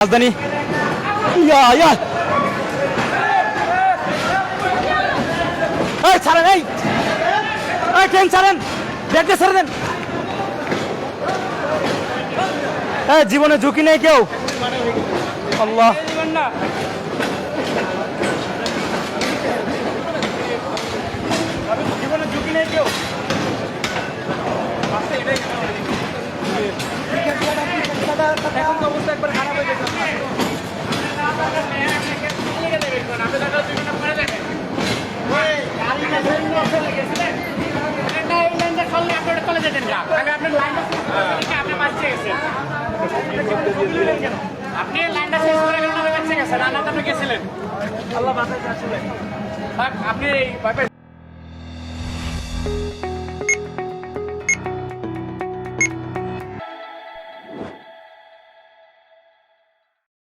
রাজধানী ইয়া ইয়া এই ছাড়েন এই ট্রেন ছাড়েন ব্যাগটা ছেড়ে দেন জীবনে ঝুঁকি নেই কেউ আল্লাহ জীবনে ঝুঁকি নেই কেউ এখন তো অবস্থা একবার খারাপ হয়ে গেছে আপনি লাইনটা শেষ করে গেছেন, আপনি গেছিলেন। আল্লাহ বাঁচাইতে আসলে আপনি